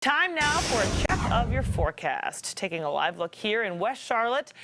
Time now for a check of your forecast. Taking a live look here in West Charlotte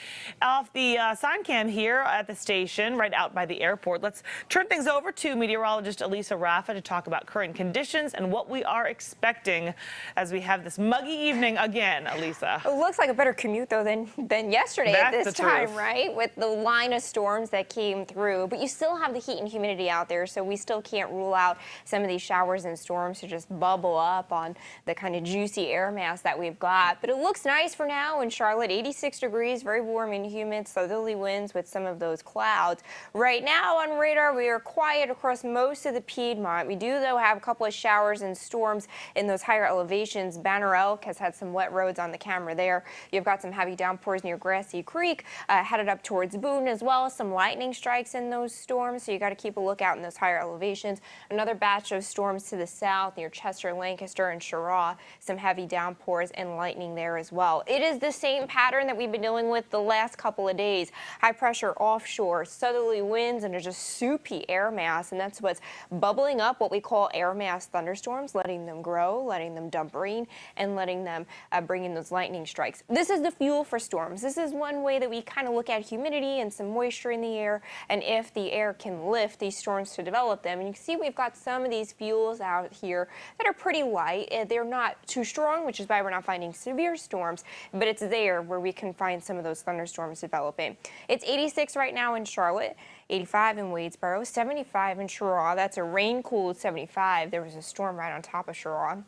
off the sign cam here at the station right out by the airport. Let's turn things over to meteorologist Elisa Raffa to talk about current conditions and what we are expecting as we have this muggy evening again. Elisa. It looks like a better commute though than yesterday at this time, right? With the line of storms that came through, but you still have the heat and humidity out there, so we still can't rule out some of these showers and storms to just bubble up on the kind of juicy air mass that we've got. But it looks nice for now in Charlotte. 86 degrees, very warm and humid, southerly winds with some of those clouds. Right now on radar, we are quiet across most of the Piedmont. We do, though, have a couple of showers and storms in those higher elevations. Banner Elk has had some wet roads on the camera there. You've got some heavy downpours near Grassy Creek, headed up towards Boone as well. Some lightning strikes in those storms, so you got to keep a lookout in those higher elevations. Another batch of storms to the south near Chester, Lancaster, and Cheraw. Some heavy downpours and lightning there as well. It is the same pattern that we've been dealing with the last couple of days. High pressure offshore, southerly winds, and a just soupy air mass, and that's what's bubbling up what we call air mass thunderstorms, letting them grow, letting them dump rain, and letting them bring in those lightning strikes. This is the fuel for storms. This is one way that we kind of look at humidity and some moisture in the air, and if the air can lift these storms to develop them. And you can see we've got some of these fuels out here that are pretty light. They're not too strong, which is why we're not finding severe storms, but it's there where we can find some of those thunderstorms developing. It's 86 right now in Charlotte, 85 in Wadesboro, 75 in Cheraw. That's a rain-cooled 75. There was a storm right on top of Cheraw.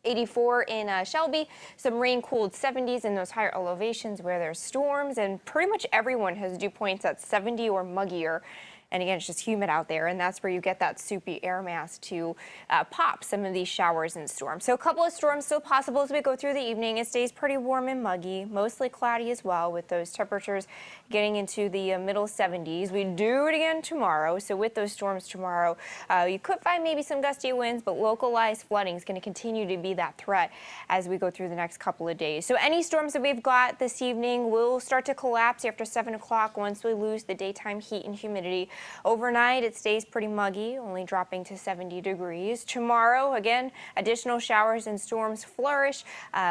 84 in Shelby, some rain-cooled 70s in those higher elevations where there's storms, and pretty much everyone has dew points at 70 or muggier. And again, it's just humid out there, and that's where you get that soupy air mass to pop some of these showers and storms. So a couple of storms still possible as we go through the evening. It stays pretty warm and muggy, mostly cloudy as well, with those temperatures getting into the middle 70s. We do it again tomorrow, so with those storms tomorrow, you could find maybe some gusty winds, but localized flooding is going to continue to be that threat as we go through the next couple of days. So any storms that we've got this evening will start to collapse after 7 o'clock once we lose the daytime heat and humidity. Overnight, it stays pretty muggy, only dropping to 70 degrees. Tomorrow, again, additional showers and storms flourish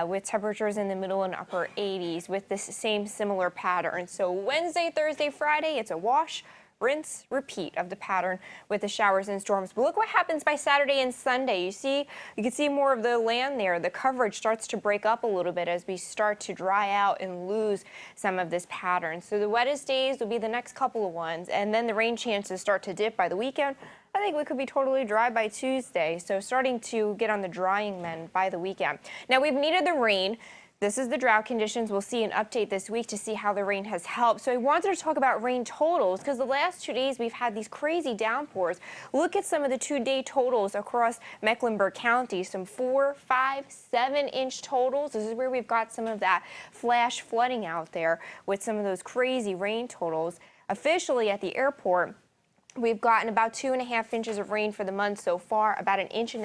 with temperatures in the middle and upper 80s with this same similar pattern. So Wednesday, Thursday, Friday, it's a wash, rinse, repeat of the pattern with the showers and storms. But look what happens by Saturday and Sunday. You can see more of the land there. The coverage starts to break up a little bit as we start to dry out and lose some of this pattern. So the wettest days will be the next couple of ones, and then the rain chances start to dip by the weekend. I think we could be totally dry by Tuesday, so starting to get on the drying mend by the weekend. Now, we've needed the rain. This is the drought conditions. We'll see an update this week to see how the rain has helped. So I wanted to talk about rain totals because the last 2 days we've had these crazy downpours. Look at some of the 2-day totals across Mecklenburg County, some 4, 5, 7-inch totals. This is where we've got some of that flash flooding out there with some of those crazy rain totals. Officially at the airport, we've gotten about 2.5 inches of rain for the month so far, about 1.5 inches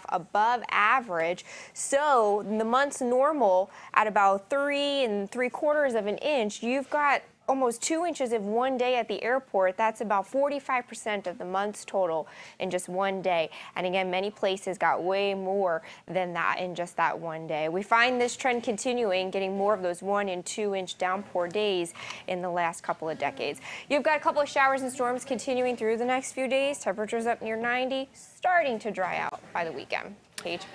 above average. So the month's normal at about 3 3/4 inches, you've got almost 2 inches of one day at the airport. That's about 45% of the month's total in just one day. And again, many places got way more than that in just that one day. We find this trend continuing, getting more of those 1 and 2 inch downpour days in the last couple of decades. You've got a couple of showers and storms continuing through the next few days. Temperatures up near 90, starting to dry out by the weekend. Paige.